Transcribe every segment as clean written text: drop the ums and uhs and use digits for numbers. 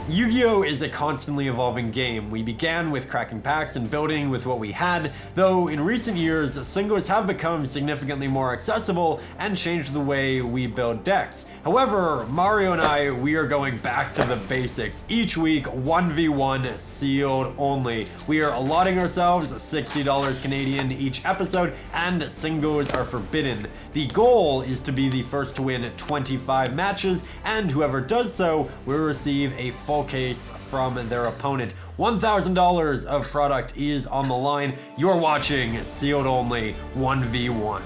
Yu-Gi-Oh! Is a constantly evolving game. We began with cracking packs and building with what we had, though in recent years, singles have become significantly more accessible and changed the way we build decks. However, Mario and I, we are going back to the basics. Each week, 1v1 sealed only. We are allotting ourselves $60 Canadian each episode, and singles are forbidden. The goal is to be the first to win 25 matches, and whoever does so will receive a full case from their opponent. $1,000 of product is on the line. You're watching Sealed Only 1v1.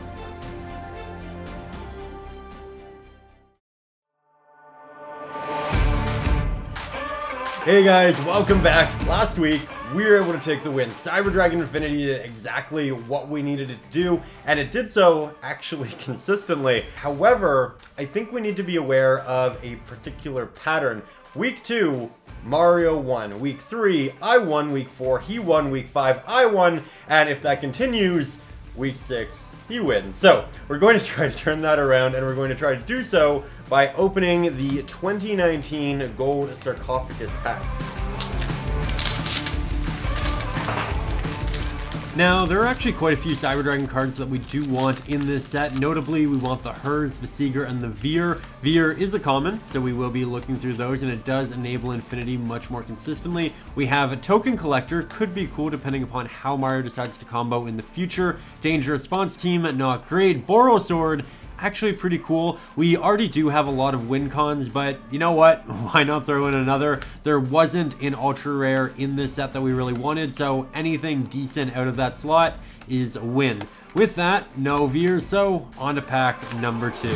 Hey guys, welcome back. Last week, we were able to take the win. Cyber Dragon Infinity did exactly what we needed it to do, and it did so actually consistently. However, I think we need to be aware of a particular pattern. Week 2, Mario won. Week 3, I won. Week 4, he won. Week 5, I won. And if that continues, Week 6, he wins. So we're going to try to turn that around, and we're going to try to do so by opening the 2019 Gold Sarcophagus packs. Now, there are actually quite a few Cyber Dragon cards that we do want in this set. Notably, we want the Herz, the Seeger, and the Veer. Veer is a common, so we will be looking through those, and it does enable Infinity much more consistently. We have a Token Collector, could be cool depending upon how Mario decides to combo in the future. Danger Response Team, not great. Borrow Sword, actually pretty cool. We already do have a lot of win cons, but you know what? Why not throw in another? There wasn't an ultra rare in this set that we really wanted, so anything decent out of that slot is a win. With that, no veers, so on to pack number 2.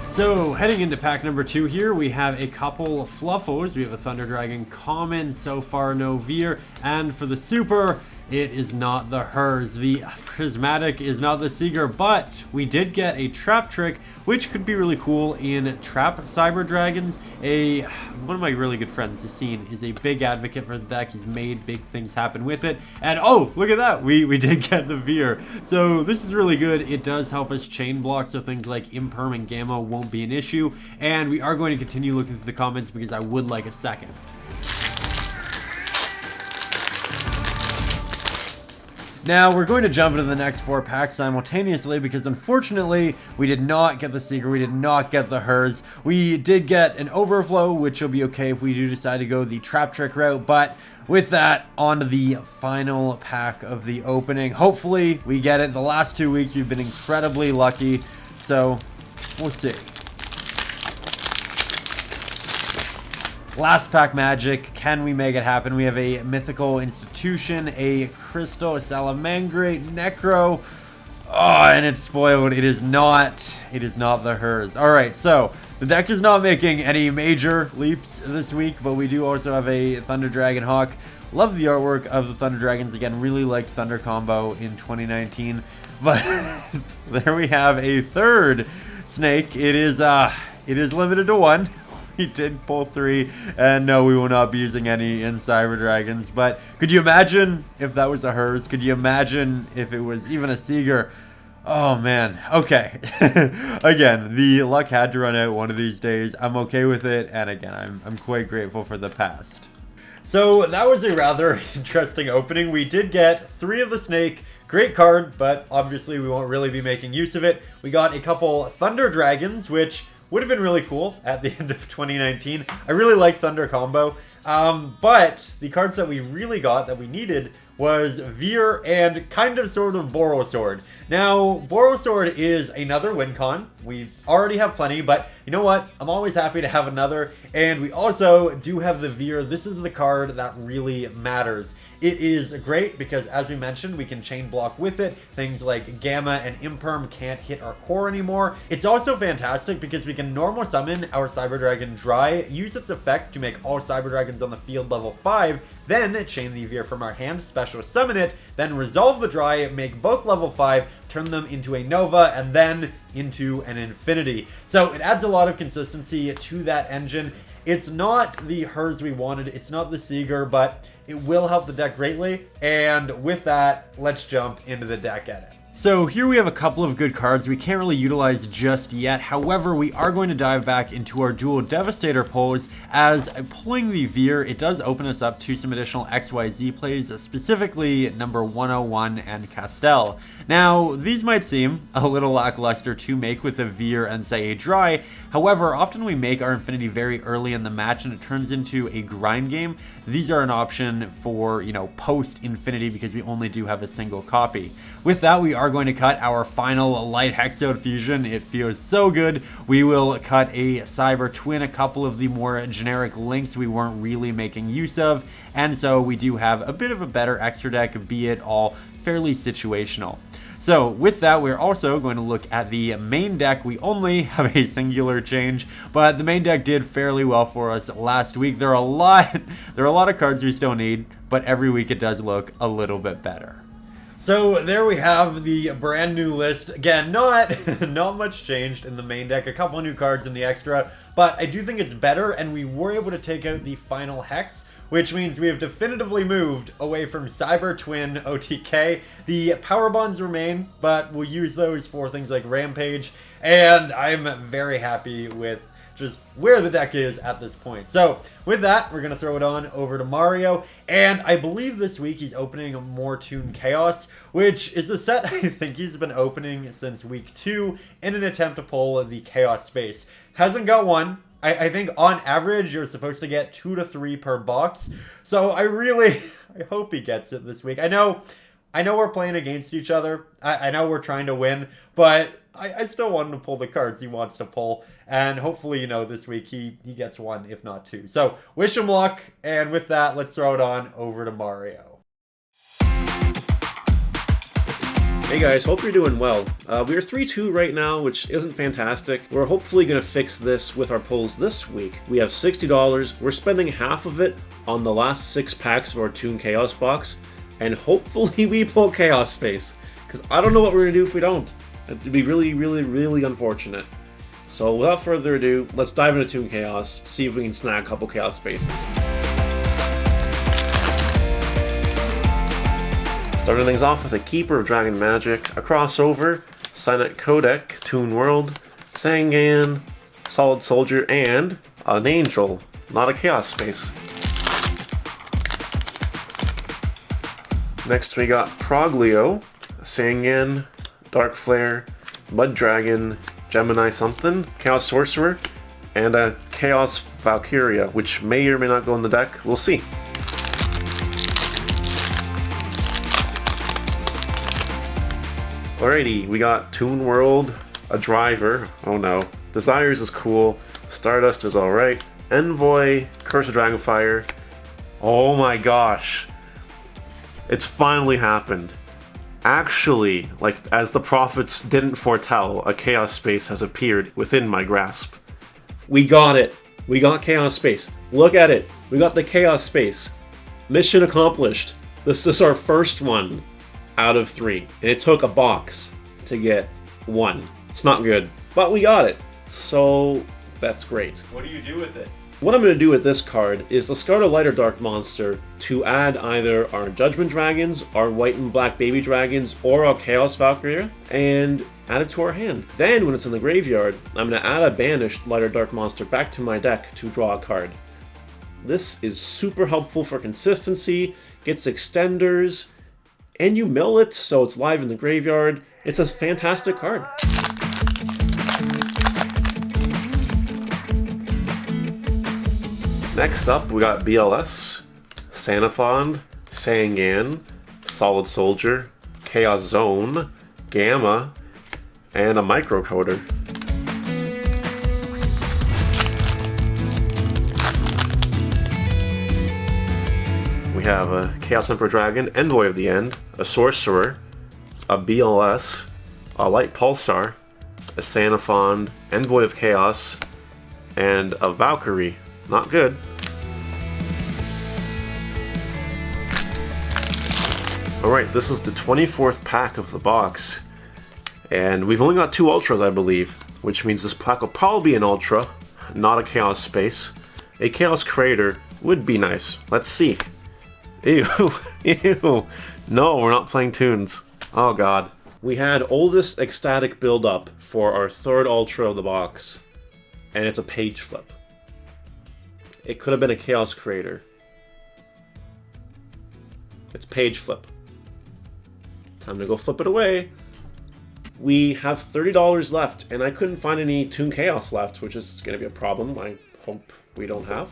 So, heading into pack number 2 here, we have a couple Fluffos. We have a Thunder Dragon common, so far no Veer, and for the super, it is not the Herz. The Prismatic is not the Seeger, but we did get a Trap Trick, which could be really cool in Trap Cyber Dragons. One of my really good friends, Yassine, is a big advocate for the deck. He's made big things happen with it. And oh, look at that. We did get the Veer. So this is really good. It does help us chain block, so things like Imperm and Gamma won't be an issue. And we are going to continue looking through the comments because I would like a second. Now, we're going to jump into the next 4 packs simultaneously because unfortunately, we did not get the Seeker, we did not get the Herz. We did get an Overflow, which will be okay if we do decide to go the Trap Trick route, but with that, on to the final pack of the opening. Hopefully, we get it. The last 2 weeks, we've been incredibly lucky, so we'll see. Last pack magic, can we make it happen? We have a Mythical Institution, a Crystal, a Salamangreat, Necro. Oh, and it's spoiled. It is not the Herz. Alright, so the deck is not making any major leaps this week, but we do also have a Thunder Dragon Hawk. Love the artwork of the Thunder Dragons. Again, really liked Thunder Combo in 2019. But there we have a third snake. It is limited to 1. We did pull 3, and no, we will not be using any in Cyber Dragons. But could you imagine if that was a Herz? Could you imagine if it was even a Seeger? Oh man, okay. Again, the luck had to run out one of these days. I'm okay with it, and again, I'm quite grateful for the past. So that was a rather interesting opening. We did get 3 of the snake. Great card, but obviously we won't really be making use of it. We got a couple Thunder Dragons, which would have been really cool at the end of 2019. I really liked Thunder Combo, but the cards that we really got that we needed was Veer and kind of sort of Borrow Sword. Now, Borrow Sword is another win con. We already have plenty, but you know what? I'm always happy to have another, and we also do have the Veer. This is the card that really matters. It is great because, as we mentioned, we can chain block with it. Things like Gamma and Imperm can't hit our core anymore. It's also fantastic because we can normal summon our Cyber Dragon dry, use its effect to make all Cyber Dragons on the field level 5, then chain the Veer from our hand, special summon it, then resolve the dry, make both level 5, turn them into a Nova, and then into an Infinity. So it adds a lot of consistency to that engine. It's not the Herz we wanted, it's not the Seeger, but it will help the deck greatly. And with that, let's jump into the deck edit. So here we have a couple of good cards we can't really utilize just yet. However, we are going to dive back into our Duel Devastator pulls, as pulling the Veer, it does open us up to some additional XYZ plays, specifically number 101 and Castell. Now, these might seem a little lackluster to make with a Veer and say a Dry. However, often we make our Infinity very early in the match and it turns into a grind game. These are an option for, post Infinity because we only do have a single copy. With that, we are going to cut our final Light Hexode Fusion. It feels so good. We will cut a Cyber Twin, a couple of the more generic links we weren't really making use of, and so we do have a bit of a better extra deck, be it all fairly situational. So with that, we're also going to look at the main deck. We only have a singular change, but the main deck did fairly well for us last week. There are a lot of cards we still need, but every week it does look a little bit better. So there we have the brand new list. Again, not much changed in the main deck. A couple of new cards in the extra, but I do think it's better, and we were able to take out the final Hex, which means we have definitively moved away from Cyber Twin OTK. The Power Bonds remain, but we'll use those for things like Rampage, and I'm very happy with just where the deck is at this point. So with that, we're going to throw it on over to Mario, and I believe this week he's opening more Toon Chaos, which is a set I think he's been opening since week 2 in an attempt to pull the Chaos space. Hasn't got one. I think on average you're supposed to get 2 to 3 per box, so I hope he gets it this week. I know we're playing against each other. I know we're trying to win, but I still want him to pull the cards he wants to pull. And hopefully, this week he gets 1, if not 2. So wish him luck. And with that, let's throw it on over to Mario. Hey guys, hope you're doing well. We are 3-2 right now, which isn't fantastic. We're hopefully going to fix this with our pulls this week. We have $60. We're spending half of it on the last 6 packs of our Toon Chaos box. And hopefully we pull Chaos Space, because I don't know what we're going to do if we don't. It'd be really, really, really unfortunate. So without further ado, let's dive into Toon Chaos, see if we can snag a couple Chaos Spaces. Starting things off with a Keeper of Dragon Magic, a crossover, Signet Codec, Toon World, Sangan, Solid Soldier, and an Angel, not a Chaos Space. Next we got Proglio, Sangan, Dark Flare, Mud Dragon, Gemini something, Chaos Sorcerer, and a Chaos Valkyria, which may or may not go in the deck. We'll see. Alrighty, we got Toon World, a Driver, oh no, Desires is cool, Stardust is alright, Envoy, Curse of Dragonfire, oh my gosh, it's finally happened. Actually, as the prophets didn't foretell, a Chaos Space has appeared within my grasp. We got it! We got Chaos Space. Look at it! We got the Chaos Space. Mission accomplished. This is our first one out of 3. And it took a box to get 1. It's not good, but we got it. So, that's great. What do you do with it? What I'm going to do with this card is discard a light or dark monster to add either our Judgment Dragons, our White and Black Baby Dragons, or our Chaos Valkyria, and add it to our hand. Then, when it's in the graveyard, I'm going to add a banished light or dark monster back to my deck to draw a card. This is super helpful for consistency, gets extenders, and you mill it so it's live in the graveyard. It's a fantastic card. Next up, we got BLS, Sanafond, Sangan, Solid Soldier, Chaos Zone, Gamma, and a Microcoder. We have a Chaos Emperor Dragon, Envoy of the End, a Sorcerer, a BLS, a Light Pulsar, a Sanafond, Envoy of Chaos, and a Valkyrie. Not good. Alright, this is the 24th pack of the box. And we've only got 2 Ultras, I believe. Which means this pack will probably be an Ultra, not a Chaos Space. A Chaos Crater would be nice. Let's see. Ew. Ew. No, we're not playing Toons. Oh god. We had oldest ecstatic build-up for our third Ultra of the box, and it's a page flip. It could have been a Chaos Creator. It's page flip. Time to go flip it away. We have $30 left, and I couldn't find any Toon Chaos left, which is going to be a problem I hope we don't have.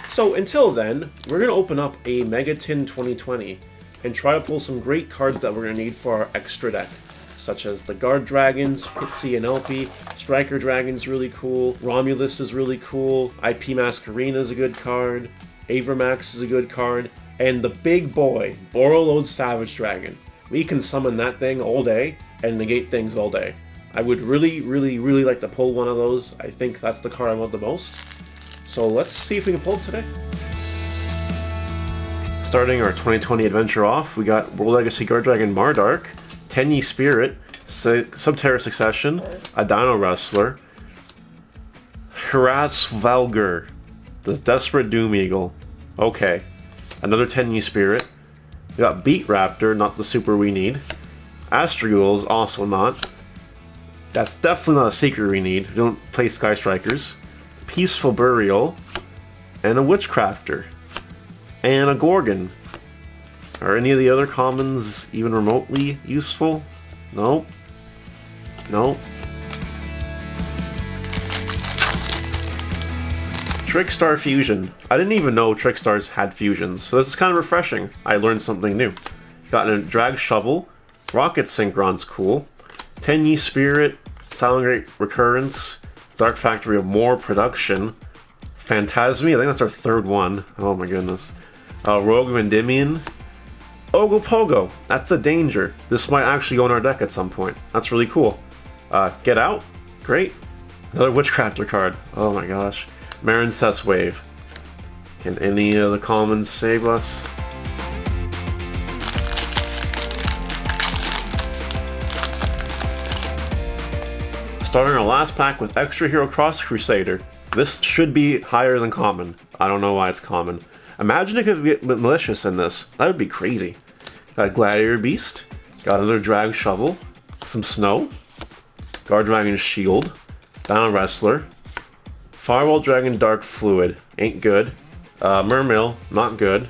So until then, we're going to open up a Mega Tin 2020 and try to pull some great cards that we're going to need for our extra deck, such as the Guard Dragons, Pitsy and Elpy, Striker Dragon's really cool, Romulus is really cool, IP Masquerena is a good card, Avermax is a good card, and the big boy, Borreload Savage Dragon. We can summon that thing all day and negate things all day. I would really like to pull one of those. I think that's the card I want the most. So let's see if we can pull it today. Starting our 2020 adventure off, we got World Legacy Guard Dragon Mardark, Tenyi Spirit, Subterra Succession, a Dino Wrestler, Herz Valgur, the Desperate Doom Eagle. Okay, another Tenyi Spirit. We got Beat Raptor, not the super we need. Astrogals, also not. That's definitely not a secret we need. We don't play Sky Strikers. Peaceful Burial, and a Witchcrafter, and a Gorgon. Are any of the other commons even remotely useful? No. No. Trickstar Fusion. I didn't even know Trickstars had fusions, so this is kind of refreshing. I learned something new. Got a Drag Shovel, Rocket Synchron's cool, Tenyi Spirit, Silent Great Recurrence, Dark Factory of More Production, Phantasmi, I think that's our third one. Oh my goodness. Rogue Endymion, Ogopogo, that's a danger. This might actually go in our deck at some point. That's really cool. Get Out, great. Another Witchcrafter card, oh my gosh. Marincess Wave. Can any of the commons save us? Starting our last pack with Extra Hero Cross Crusader. This should be higher than common. I don't know why it's common. Imagine it could get malicious in this. That would be crazy. Got Gladiator Beast. Got another Drag Shovel. Some Snow. Guard Dragon Shield. Dino Wrestler. Firewall Dragon Dark Fluid. Ain't good. Mermill. Not good.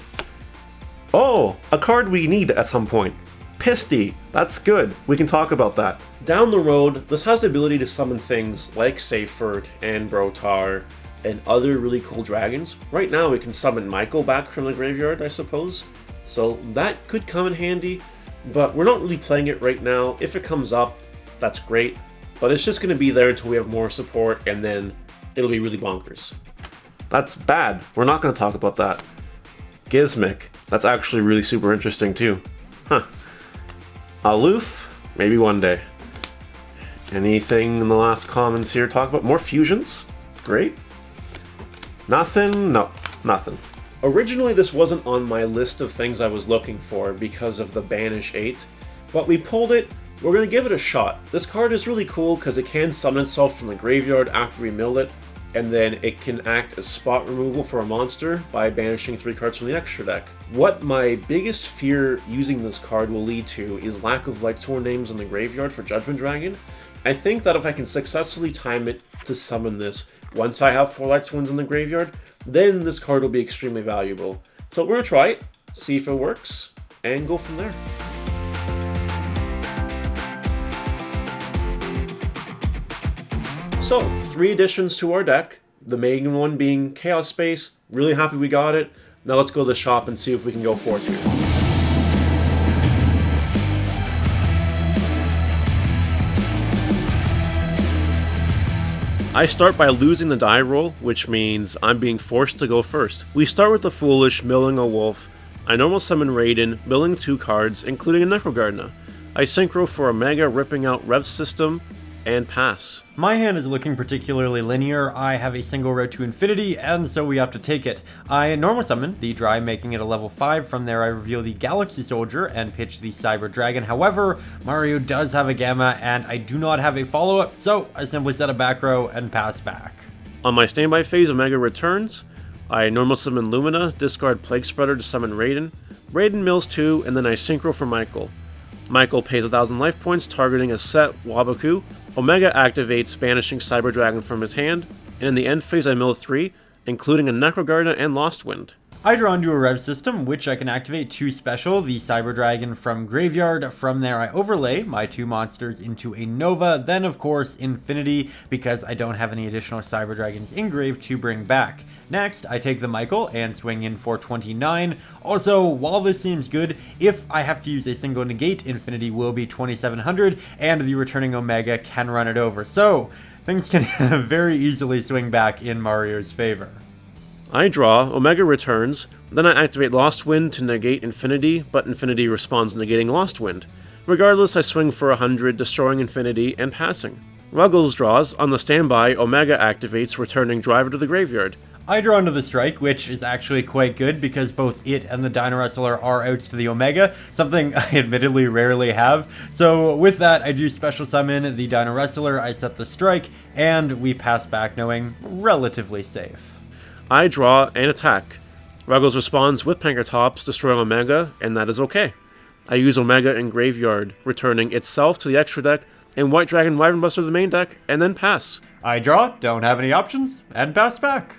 Oh! A card we need at some point. Pisty. That's good. We can talk about that. Down the road, this has the ability to summon things like Seyfert and Brotar and other really cool dragons. Right now we can summon Michael back from the graveyard, I suppose. So that could come in handy, but we're not really playing it right now. If it comes up, that's great, but it's just going to be there until we have more support, and then it'll be really bonkers. That's bad. We're not going to talk about that. Gizmic. That's actually really super interesting too. Huh. Aloof? Maybe one day. Anything in the last comments here talk about? More fusions? Great. Nothing? No, nothing. Originally this wasn't on my list of things I was looking for because of the Banish 8, but we pulled it. We're going to give it a shot. This card is really cool because it can summon itself from the graveyard after we mill it, and then it can act as spot removal for a monster by banishing 3 cards from the extra deck. What my biggest fear using this card will lead to is lack of Lightsworn names in the graveyard for Judgment Dragon. I think that if I can successfully time it to summon this once I have 4 Lightsworns in the graveyard, then this card will be extremely valuable. So we're going to try it, see if it works, and go from there. So, 3 additions to our deck, the main one being Chaos Space. Really happy we got it. Now let's go to the shop and see if we can go 4-2. I start by losing the die roll, which means I'm being forced to go first. We start with the Foolish, milling a wolf. I normal summon Raiden, milling 2 cards, including a Necrogardna. I synchro for a Mega, ripping out Rev System, and pass. My hand is looking particularly linear. I have a single road to infinity, and so we have to take it. I normal summon the Dry, making it a level 5. From there I reveal the Galaxy Soldier and pitch the Cyber Dragon. However, Mario does have a Gamma, and I do not have a follow-up, so I simply set a back row and pass back. On my standby phase, Omega returns. I normal summon Lumina, discard Plague Spreader to summon Raiden. Raiden mills 2, and then I synchro for Michael. Michael pays 1,000 life points, targeting a set Waboku. Omega activates, banishing Cyber Dragon from his hand, and in the end phase I mill 3, including a Necrogarda and Lost Wind. I draw into a rev system, which I can activate 2 special, the Cyber Dragon from Graveyard. From there, I overlay my 2 monsters into a Nova, then of course Infinity, because I don't have any additional Cyber Dragons in grave to bring back. Next, I take the Michael and swing in for 29. Also, while this seems good, if I have to use a single negate, Infinity will be 2700, and the returning Omega can run it over. So, things can very easily swing back in Mario's favor. I draw, Omega returns, then I activate Lost Wind to negate Infinity, but Infinity responds negating Lost Wind. Regardless, I swing for 100, destroying Infinity and passing. Ruggles draws, on the standby, Omega activates, returning Driver to the graveyard. I draw into the Strike, which is actually quite good because both it and the Dino Wrestler are outs to the Omega, something I admittedly rarely have. So with that, I do special summon the Dino Wrestler, I set the Strike, and we pass back knowing relatively safe. I draw and attack. Ruggles responds with Pankratops, destroying Omega, and that is okay. I use Omega in Graveyard, returning itself to the extra deck, and White Dragon Wyvern Buster to the main deck, and then pass. I draw, don't have any options, and pass back.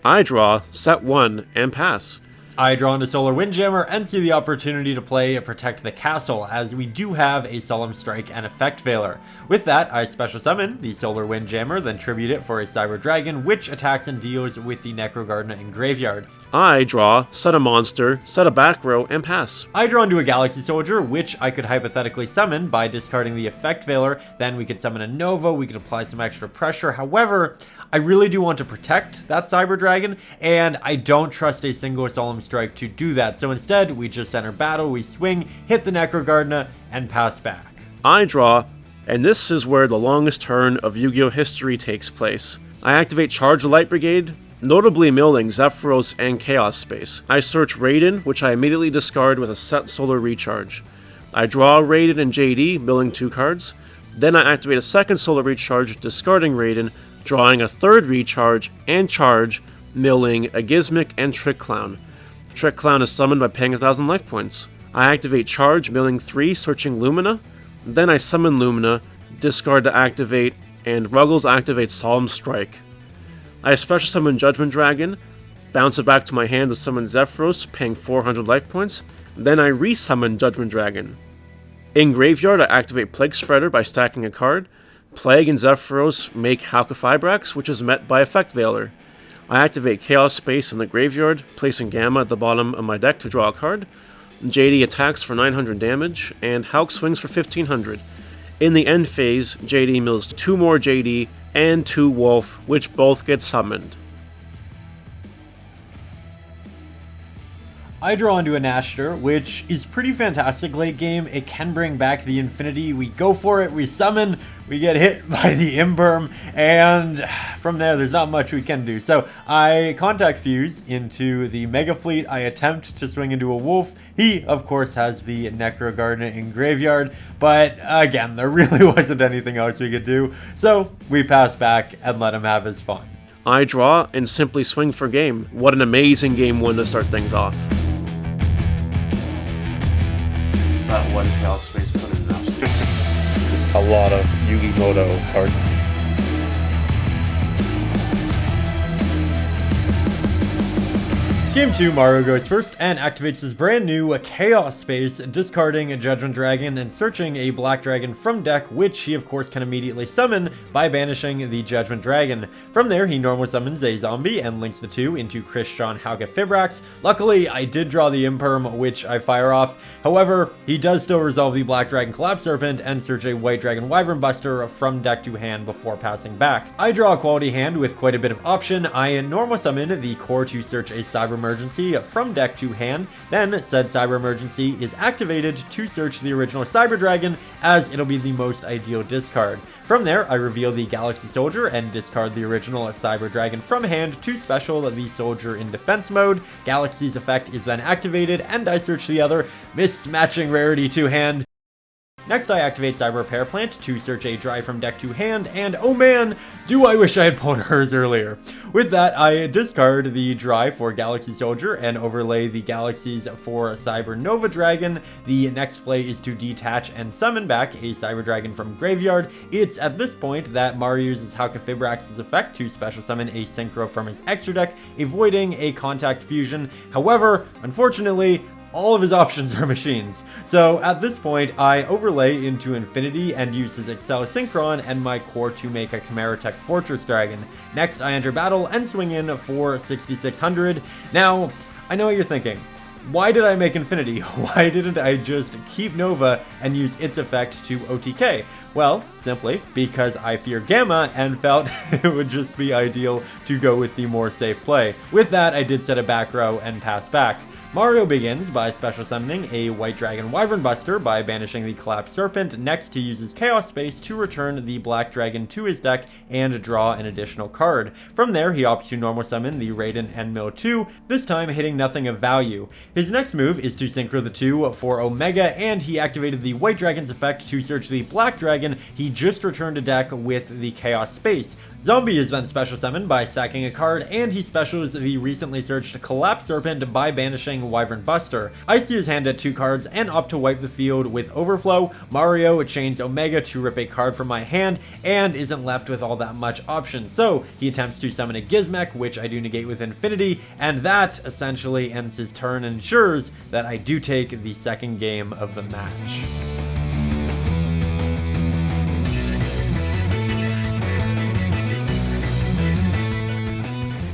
I draw, set 1, and pass. I draw into Solar Windjammer and see the opportunity to play Protect the Castle, as we do have a Solemn Strike and Effect Veiler. With that, I special summon the Solar Windjammer, then tribute it for a Cyber Dragon, which attacks and deals with the Necrogarden in Graveyard. I draw, set a monster, set a back row, and pass. I draw into a Galaxy Soldier, which I could hypothetically summon by discarding the Effect Veiler. Then we could summon a Nova, we could apply some extra pressure. However, I really do want to protect that Cyber Dragon, and I don't trust a single Solemn Strike to do that. So instead, we just enter battle, we swing, hit the Necrogarden, and pass back. I draw, and this is where the longest turn of Yu-Gi-Oh! History takes place. I activate Charge the Light Brigade, notably milling Zephyros and Chaos Space. I search Raiden, which I immediately discard with a set Solar Recharge. I draw Raiden and JD, milling 2 cards. Then I activate a second Solar Recharge, discarding Raiden, drawing a third Recharge, and charge, milling a Gizmic and Trick Clown. Trick Clown is summoned by paying 1,000 life points. I activate Charge, milling 3, searching Lumina. Then I summon Lumina, discard to activate, and Ruggles activates Solemn Strike. I special summon Judgment Dragon, bounce it back to my hand to summon Zephyros, paying 400 life points. Then I resummon Judgment Dragon. In Graveyard, I activate Plague Spreader by stacking a card. Plague and Zephyros make Halqifibrax, which is met by Effect Veiler. I activate Chaos Space in the Graveyard, placing Gamma at the bottom of my deck to draw a card. JD attacks for 900 damage, and Hulk swings for 1500. In the end phase, JD mills 2 more JD and 2 Wolf, which both get summoned. I draw into a Nashter, which is pretty fantastic late game. It can bring back the Infinity. We go for it, we summon, we get hit by the Imperm, and from there, there's not much we can do. So I contact Fuse into the Mega Fleet. I attempt to swing into a Wolf. He, of course, has the Necrogarden in Graveyard, but again, there really wasn't anything else we could do. So we pass back and let him have his fun. I draw and simply swing for game. What an amazing game 1 to start things off. That one Chaos Space put in enough. A lot of Yugi Moto cards. Game 2, Mario goes first and activates his brand new Chaos Space, discarding a Judgment Dragon and searching a Black Dragon from deck, which he of course can immediately summon by banishing the Judgment Dragon. From there, he normally summons a zombie and links the 2 into Christian Halqifibrax. Luckily, I did draw the Imperm, which I fire off. However, he does still resolve the Black Dragon Collapse Serpent and search a White Dragon Wyvern Buster from deck to hand before passing back. I draw a quality hand with quite a bit of option. I normal summon the core to search a Cyber Emergency from deck to hand, then said Cyber Emergency is activated to search the original Cyber Dragon, as it'll be the most ideal discard. From there, I reveal the Galaxy Soldier and discard the original Cyber Dragon from hand to special the Soldier in defense mode. Galaxy's effect is then activated, and I search the other mismatching rarity to hand. Next, I activate Cyber Repair Plant to search a drive from deck to hand, and oh man, do I wish I had pulled Herz earlier. With that, I discard the drive for Galaxy Soldier and overlay the Galaxies for Cyber Nova Dragon. The next play is to detach and summon back a Cyber Dragon from graveyard. It's at this point that Mario uses Halqifibrax's effect to special summon a Synchro from his extra deck, avoiding a contact fusion. However, unfortunately, all of his options are machines. So at this point, I overlay into Infinity and use his Excel Synchron and my core to make a Chimera Tech Fortress Dragon. Next, I enter battle and swing in for 6,600. Now, I know what you're thinking. Why did I make Infinity? Why didn't I just keep Nova and use its effect to OTK? Well, simply because I fear Gamma and felt it would just be ideal to go with the more safe play. With that, I did set a back row and pass back. Mario begins by special summoning a White Dragon Wyvern Buster by banishing the Collapsed Serpent. Next, he uses Chaos Space to return the Black Dragon to his deck and draw an additional card. From there, he opts to normal summon the Raiden and Mill 2, this time hitting nothing of value. His next move is to Synchro the 2 for Omega, and he activated the White Dragon's effect to search the Black Dragon he just returned to deck with the Chaos Space. Zombie is then special summoned by stacking a card, and he specials the recently searched Collapsed Serpent by banishing Wyvern Buster. I see his hand at 2 cards and opt to wipe the field with Overflow. Mario chains Omega to rip a card from my hand and isn't left with all that much option, so he attempts to summon a Gizmek, which I do negate with Infinity, and that essentially ends his turn and ensures that I do take the second game of the match.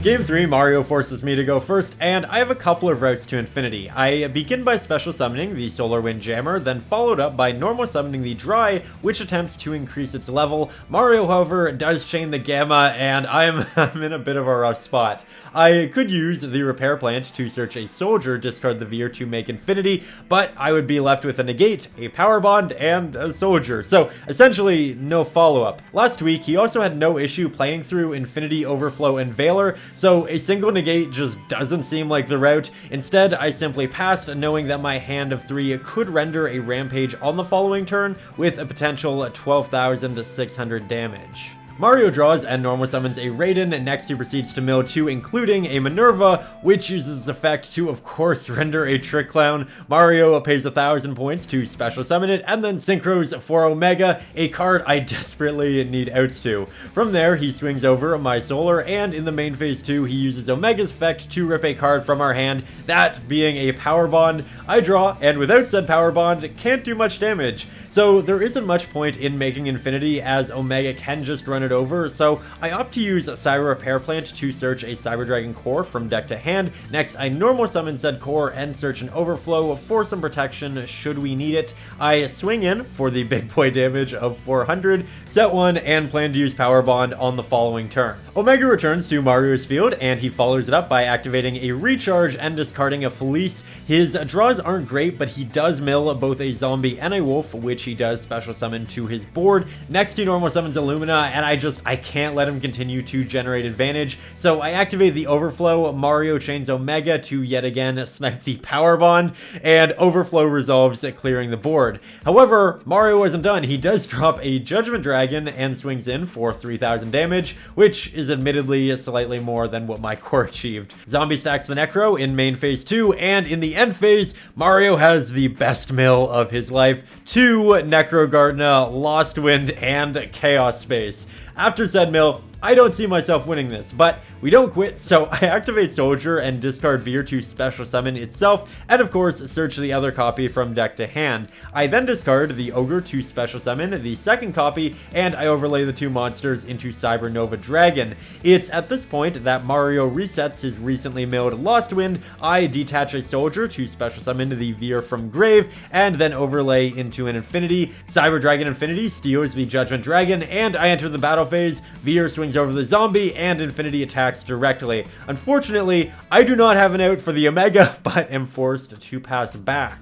Game 3, Mario forces me to go first, and I have a couple of routes to Infinity. I begin by special summoning the Solar Wind Jammer, then followed up by normal summoning the Dry, which attempts to increase its level. Mario, however, does chain the Gamma, and I'm in a bit of a rough spot. I could use the Repair Plant to search a Soldier, discard the Veer to make Infinity, but I would be left with a Negate, a Power Bond, and a Soldier, so essentially no follow-up. Last week, he also had no issue playing through Infinity, Overflow, and Valor, so a single negate just doesn't seem like the route. Instead, I simply passed, knowing that my hand of 3 could render a Rampage on the following turn with a potential 12,600 damage. Mario draws and normal summons a Raiden. Next, he proceeds to mill 2, including a Minerva, which uses its effect to, of course, render a Trick Clown. Mario pays 1,000 points to special summon it, and then synchros for Omega, a card I desperately need outs to. From there, he swings over my Solar, and in the main phase 2, he uses Omega's effect to rip a card from our hand, that being a Power Bond. I draw, and without said Power Bond, can't do much damage. So there isn't much point in making Infinity, as Omega can just run it over, so I opt to use a Cyber Repair Plant to search a Cyber Dragon core from deck to hand. Next, I normal summon said core and search an Overflow for some protection should we need it. I swing in for the big boy damage of 400, set 1, and plan to use Power Bond on the following turn. Omega returns to Mario's field, and he follows it up by activating a Recharge and discarding a Felice. His draws aren't great, but he does mill both a Zombie and a Wolf, which he does special summon to his board. Next, he normal summons Illumina, and I can't let him continue to generate advantage, so I activate the Overflow. Mario chains Omega to yet again snipe the Power Bond, and Overflow resolves clearing the board. However, Mario wasn't done. He does drop a Judgment Dragon and swings in for 3,000 damage, which is admittedly slightly more than what my core achieved. Zombie stacks the Necro in main phase 2, and in the end phase, Mario has the best mill of his life: 2 Necro Gardener, Lost Wind, and Chaos Space. After said mill, I don't see myself winning this, but we don't quit, so I activate Soldier and discard Veer to special summon itself, and of course search the other copy from deck to hand. I then discard the Ogre to special summon the second copy, and I overlay the 2 monsters into Cyber Nova Dragon. It's at this point that Mario resets his recently milled Lost Wind. I detach a Soldier to special summon the Veer from grave, and then overlay into an Infinity. Cyber Dragon Infinity steals the Judgment Dragon, and I enter the battle phase. Veer swings over the Zombie, and Infinity attacks directly. Unfortunately, I do not have an out for the Omega, but am forced to pass back.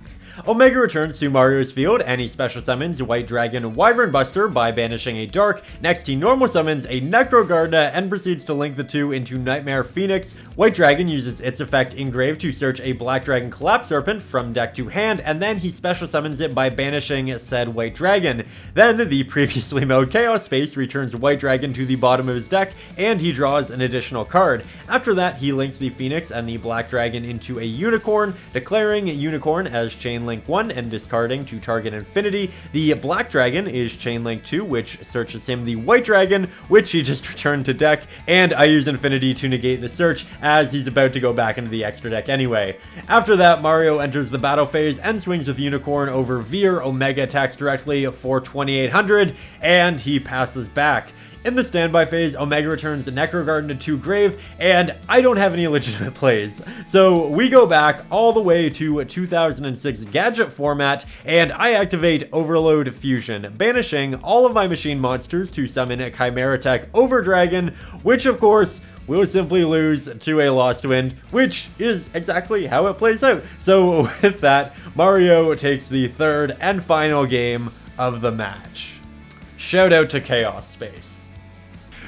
Omega returns to Mario's field and he special summons White Dragon Wyvern Buster by banishing a Dark. Next, he normal summons a Necro Garda and proceeds to link the two into Nightmare Phoenix. White Dragon uses its effect Engrave to search a Black Dragon Collapse Serpent from deck to hand, and then he special summons it by banishing said White Dragon. Then, the previously milled Chaos Space returns White Dragon to the bottom of his deck, and he draws an additional card. After that, he links the Phoenix and the Black Dragon into a Unicorn, declaring Unicorn as Chain Link 1 and discarding to target Infinity. The Black Dragon is Chain Link 2, which searches him the White Dragon, which he just returned to deck, and I use Infinity to negate the search as he's about to go back into the extra deck anyway. After that, Mario enters the battle phase and swings with Unicorn over Veer. Omega attacks directly for 2800, and he passes back. In the standby phase, Omega returns Necro Garden to Grave, and I don't have any legitimate plays. So we go back all the way to 2006 Gadget format, and I activate Overload Fusion, banishing all of my machine monsters to summon Chimera Tech Overdragon, which of course will simply lose to a Lost Wind, which is exactly how it plays out. So with that, Mario takes the third and final game of the match. Shout out to Chaos Space.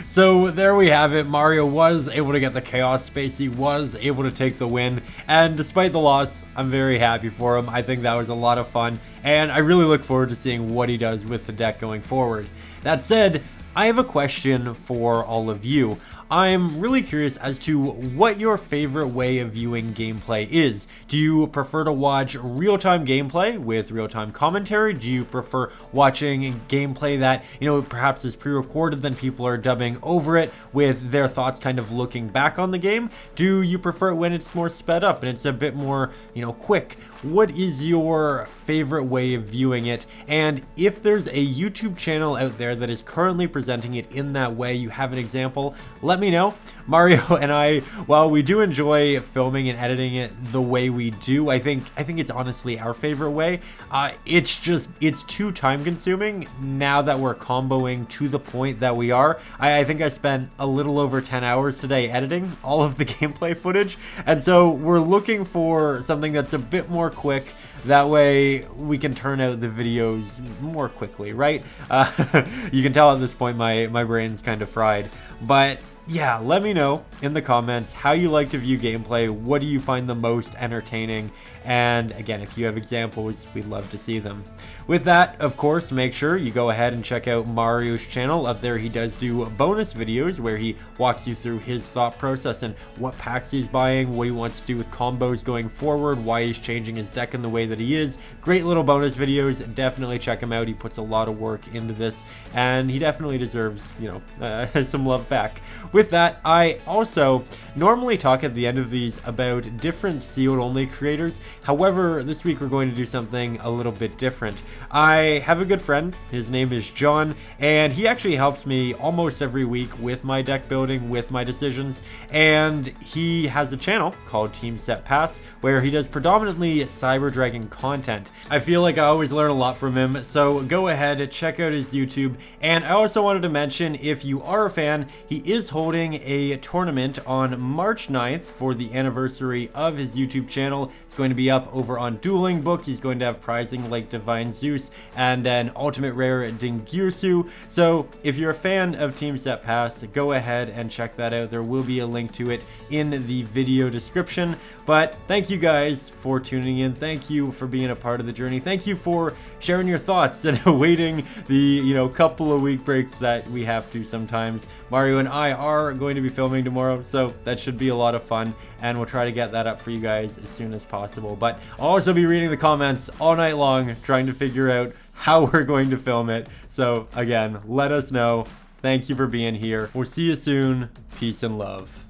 So there we have it. Mario was able to get the Chaos Space. He was able to take the win. And despite the loss, I'm very happy for him. I think that was a lot of fun. And I really look forward to seeing what he does with the deck going forward. That said, I have a question for all of you. I'm really curious as to what your favorite way of viewing gameplay is. Do you prefer to watch real-time gameplay with real-time commentary? Do you prefer watching gameplay that, perhaps is pre-recorded, then people are dubbing over it with their thoughts kind of looking back on the game? Do you prefer it when it's more sped up and it's a bit more, quick? What is your favorite way of viewing it? And if there's a YouTube channel out there that is currently presenting it in that way, you have an example, let me know. Mario and I, while we do enjoy filming and editing it the way we do, I think it's honestly our favorite way. It's too time consuming now that we're comboing to the point that we are. I think I spent a little over 10 hours today editing all of the gameplay footage, and so we're looking for something that's a bit more quick. That way we can turn out the videos more quickly, right? You can tell at this point my brain's kind of fried, but yeah, let me know in the comments how you like to view gameplay. What do you find the most entertaining? And again, if you have examples, we'd love to see them. With that, of course, make sure you go ahead and check out Mario's channel. Up there, he does do bonus videos where he walks you through his thought process and what packs he's buying, what he wants to do with combos going forward, why he's changing his deck in the way that he is. Great little bonus videos. Definitely check him out. He puts a lot of work into this, and he definitely deserves, some love back. With that, I also normally talk at the end of these about different sealed only creators. However, this week we're going to do something a little bit different. I have a good friend, his name is John, and he actually helps me almost every week with my deck building, with my decisions, and he has a channel called Team Set Pass where he does predominantly Cyber Dragon content. I feel like I always learn a lot from him, so go ahead, check out his YouTube. And I also wanted to mention, if you are a fan, he is holding a tournament on March 9th for the anniversary of his YouTube channel. It's going to be up over on Dueling Book. He's going to have prizing like Divine Zeus and an ultimate rare Dingirsu. So if you're a fan of Team Set Pass, go ahead and check that out. There will be a link to it in the video description. But thank you guys for tuning in. Thank you for being a part of the journey. Thank you for sharing your thoughts and awaiting the couple of week breaks that we have to sometimes. Mario and I are going to be filming tomorrow, so that should be a lot of fun, and we'll try to get that up for you guys as soon as possible. But I'll also be reading the comments all night long, trying to figure out how we're going to film it. So again, let us know. Thank you for being here. We'll see you soon. Peace and love.